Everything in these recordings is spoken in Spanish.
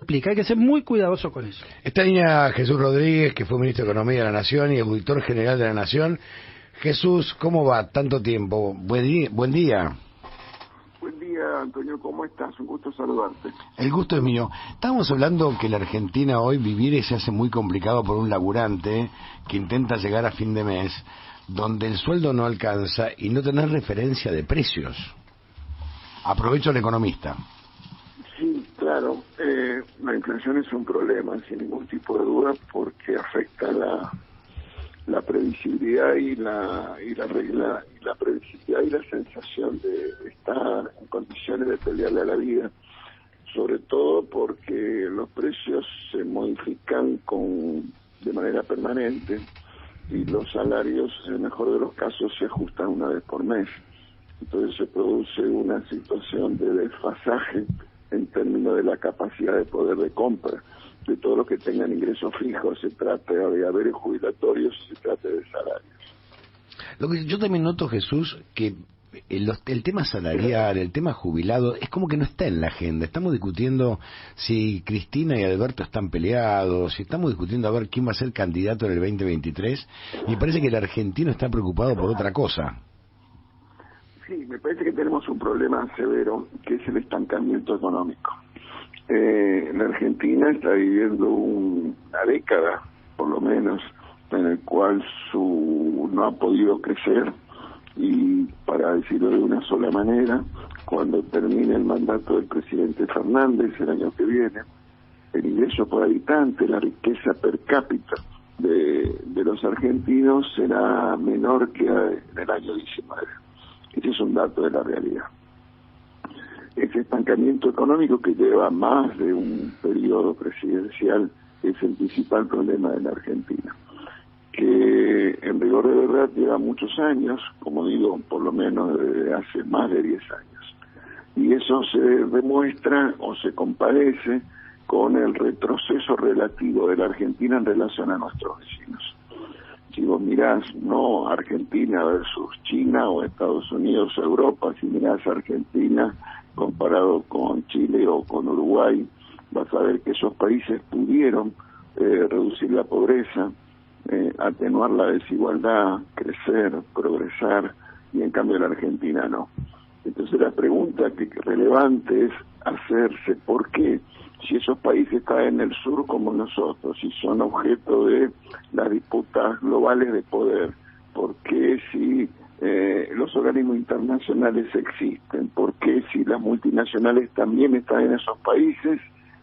Explica, hay que ser muy cuidadoso con eso. Esta línea Jesús Rodríguez, que fue ministro de Economía de la Nación y auditor general de la Nación. Jesús, ¿cómo va? Tanto tiempo. Buen día. Buen día, Antonio, ¿cómo estás? Un gusto saludarte. El gusto es mío. Estábamos hablando que la Argentina hoy vivir se hace muy complicado por un laburante que intenta llegar a fin de mes, donde el sueldo no alcanza y no tener referencia de precios. Aprovecho al economista. Sí, claro, la inflación es un problema, sin ningún tipo de duda, porque afecta la previsibilidad y la regla, y la previsibilidad y la sensación de estar en condiciones de pelearle a la vida, sobre todo porque los precios se modifican de manera permanente y los salarios, en el mejor de los casos, se ajustan una vez por mes. Entonces se produce una situación de desfasaje en términos de la capacidad de poder de compra de todo lo que tengan ingresos fijos, se trata de haberes jubilatorios, se trata de salarios. Lo que yo también noto, Jesús, que el tema salarial, el tema jubilado, es como que no está en la agenda. Estamos discutiendo si Cristina y Alberto están peleados, si estamos discutiendo a ver quién va a ser candidato en el 2023, y parece que el argentino está preocupado por otra cosa. Sí, me parece que tenemos un problema severo, que es el estancamiento económico. La Argentina está viviendo una década, por lo menos, en el cual no ha podido crecer, y para decirlo de una sola manera, cuando termine el mandato del presidente Fernández el año que viene, el ingreso por habitante, la riqueza per cápita de los argentinos será menor que en el año 19. Ese es un dato de la realidad. Ese estancamiento económico, que lleva más de un periodo presidencial, es el principal problema de la Argentina, que en rigor de verdad lleva muchos años, como digo, por lo menos desde hace más de 10 años. Y eso se demuestra o se compadece con el retroceso relativo de la Argentina en relación a nuestros vecinos. Si vos mirás, no Argentina versus China o Estados Unidos o Europa, si mirás Argentina comparado con Chile o con Uruguay, vas a ver que esos países pudieron reducir la pobreza, atenuar la desigualdad, crecer, progresar, y en cambio la Argentina no. Entonces la pregunta que relevante es hacerse, ¿por qué? Si esos países caen en el sur como nosotros, si son objeto de las disputas globales de poder, ¿por qué si los organismos internacionales existen? ¿Por qué si las multinacionales también están en esos países?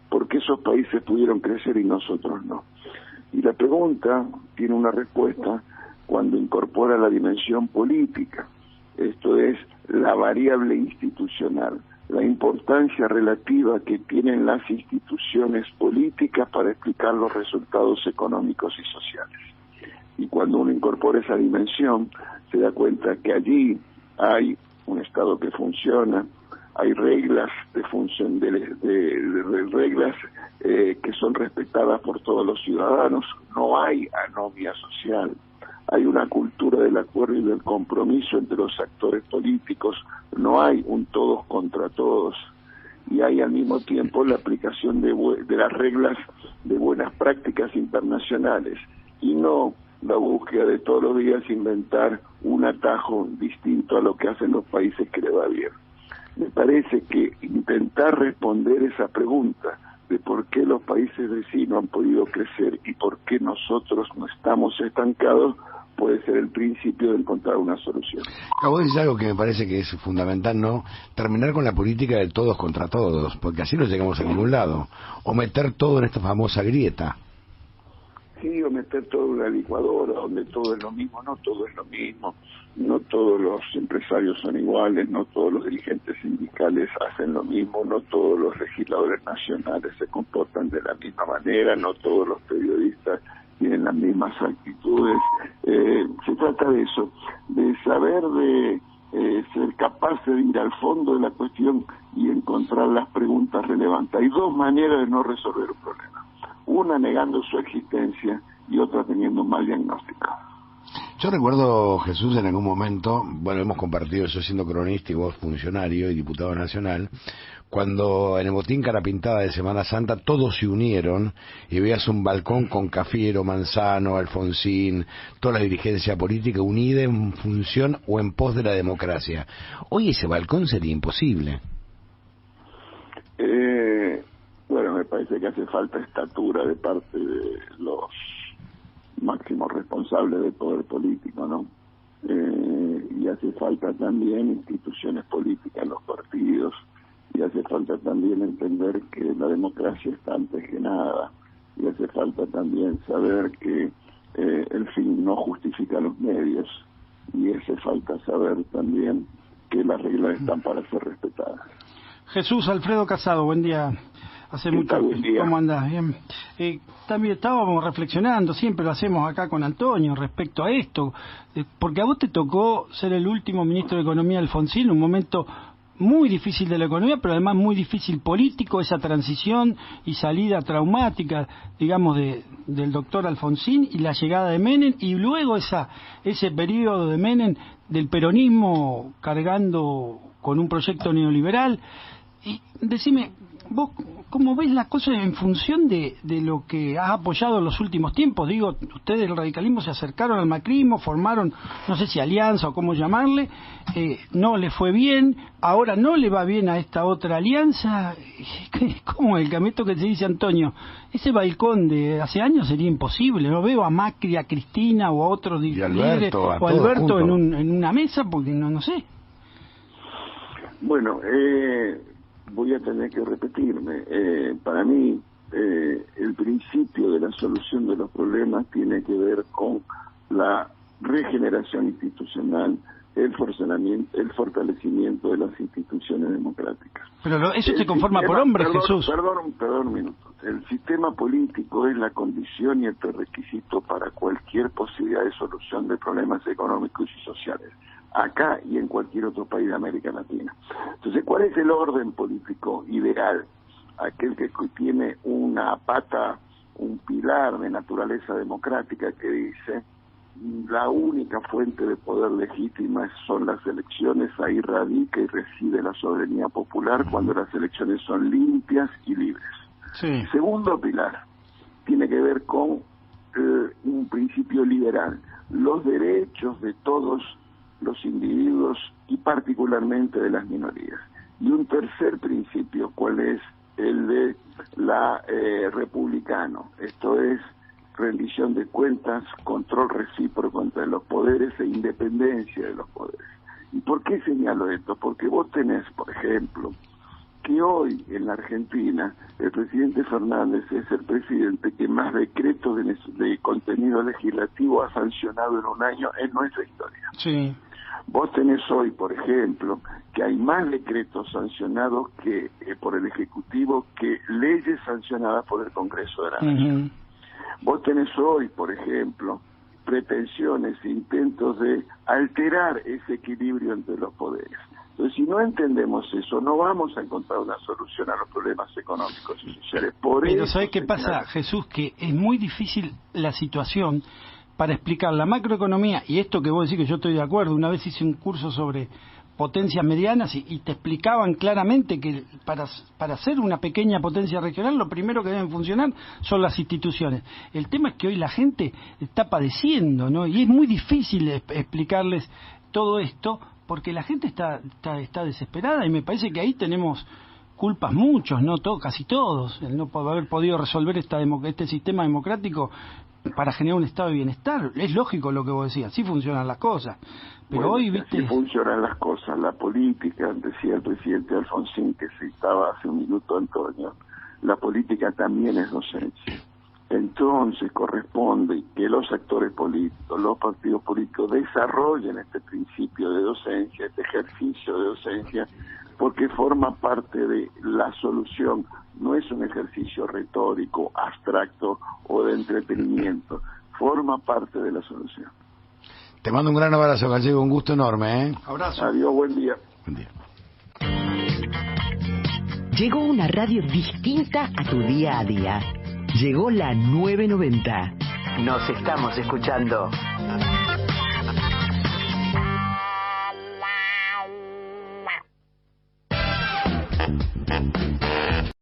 ¿Por qué esos países pudieron crecer y nosotros no? Y la pregunta tiene una respuesta cuando incorpora la dimensión política, esto es, la variable institucional, la importancia relativa que tienen las instituciones políticas para explicar los resultados económicos y sociales. Y cuando uno incorpora esa dimensión, se da cuenta que allí hay un Estado que funciona, hay reglas de función reglas que son respetadas por todos los ciudadanos, no hay anomia social, hay una cultura del acuerdo y del compromiso entre los actores políticos, no hay un todos contra todos, y hay al mismo tiempo la aplicación de las reglas de buenas prácticas internacionales, y no la búsqueda de todos los días inventar un atajo distinto a lo que hacen los países que le va bien. Me parece que intentar responder esa pregunta de por qué los países vecinos han podido crecer y por qué nosotros no estamos estancados puede ser el principio de encontrar una solución. Acabo de decir algo que me parece que es fundamental, ¿no? Terminar con la política del todos contra todos, porque así no llegamos a ningún lado. O meter todo en esta famosa grieta. Sí, o meter todo en una licuadora, donde todo es lo mismo. No todo es lo mismo. No todos los empresarios son iguales, no todos los dirigentes sindicales hacen lo mismo, no todos los legisladores nacionales se comportan de la misma manera, no todos los periodistas tienen las mismas actitudes. Se trata de eso, de saber ser capaces de ir al fondo de la cuestión y encontrar las preguntas relevantes. Hay dos maneras de no resolver un problema. Una negando su existencia y otra teniendo un mal diagnóstico. Yo recuerdo, Jesús, en algún momento, bueno, hemos compartido, yo siendo cronista y vos funcionario y diputado nacional, cuando en el botín Cara Pintada de Semana Santa todos se unieron y veías un balcón con Cafiero, Manzano, Alfonsín, toda la dirigencia política unida en función o en pos de la democracia. Hoy ese balcón sería imposible. Bueno, me parece que hace falta estatura de parte de los máximos responsables del poder político, ¿no? Y hace falta también instituciones políticas en los partidos, y hace falta también entender que la democracia está antes que nada, y hace falta también saber que el fin no justifica los medios, y hace falta saber también que las reglas están para ser respetadas. Jesús Alfredo Casado, buen día. Hace mucho. ¿Cómo andás? Bien. También estábamos reflexionando, siempre lo hacemos acá con Antonio respecto a esto, porque a vos te tocó ser el último ministro de Economía, Alfonsín, un momento muy difícil de la economía, pero además muy difícil político, esa transición y salida traumática, digamos, del doctor Alfonsín y la llegada de Menem, y luego ese periodo de Menem del peronismo cargando con un proyecto neoliberal. Y decime, vos, ¿cómo ves las cosas en función de lo que has apoyado en los últimos tiempos? Digo, ustedes del radicalismo se acercaron al macrismo, formaron, no sé si alianza o cómo llamarle, no le fue bien, ahora no le va bien a esta otra alianza. ¿Cómo el camino que te dice Antonio? Ese balcón de hace años sería imposible, no veo a Macri, a Cristina o a otros líderes, o a Alberto en una mesa, porque no sé. Bueno, voy a tener que repetirme. Para mí, el principio de la solución de los problemas tiene que ver con la regeneración institucional, el fortalecimiento de las instituciones democráticas. Pero eso se conforma por hombres, Jesús. Perdón un minuto. El sistema político es la condición y el prerequisito para cualquier posibilidad de solución de problemas económicos y sociales, acá y en cualquier otro país de América Latina. Entonces, ¿cuál es el orden político ideal? Aquel que tiene una pata, un pilar de naturaleza democrática que dice: la única fuente de poder legítima son las elecciones, ahí radica y reside la soberanía popular cuando las elecciones son limpias y libres. Sí. Segundo pilar, tiene que ver con un principio liberal, los derechos de todos los individuos y particularmente de las minorías. Y un tercer principio, ¿cuál es? El de la republicano, esto es rendición de cuentas, control recíproco entre los poderes e independencia de los poderes. ¿Y por qué señalo esto? Porque vos tenés, por ejemplo, que hoy en la Argentina el presidente Fernández es el presidente que más decretos de contenido legislativo ha sancionado en un año en nuestra historia. Sí. Vos tenés hoy, por ejemplo, que hay más decretos sancionados que por el Ejecutivo que leyes sancionadas por el Congreso de la Nación. Uh-huh. Vos tenés hoy, por ejemplo, pretensiones, intentos de alterar ese equilibrio entre los poderes. Entonces, si no entendemos eso, no vamos a encontrar una solución a los problemas económicos y sociales. Pero ¿sabés qué pasa, Jesús? Que es muy difícil la situación para explicar la macroeconomía, y esto que vos decís que yo estoy de acuerdo. Una vez hice un curso sobre potencias medianas y te explicaban claramente que para ser una pequeña potencia regional lo primero que deben funcionar son las instituciones. El tema es que hoy la gente está padeciendo, ¿no? Y es muy difícil explicarles todo esto porque la gente está desesperada, y me parece que ahí tenemos culpas muchos, no casi todos, el no haber podido resolver este sistema democrático para generar un estado de bienestar. Es lógico lo que vos decías, así funcionan las cosas. Pero bueno, hoy, viste, así funcionan las cosas. La política, decía el presidente Alfonsín, que citaba hace un minuto Antonio, la política también es docencia. Entonces corresponde que los actores políticos, los partidos políticos desarrollen este principio de docencia, este ejercicio de docencia, porque forma parte de la solución. No es un ejercicio retórico, abstracto o de entretenimiento, forma parte de la solución. Te mando un gran abrazo, Gallego, un gusto enorme, ¿eh? Abrazo. Adiós, buen día. Buen día. Llegó una radio distinta a tu día a día. Llegó la 990. Nos estamos escuchando.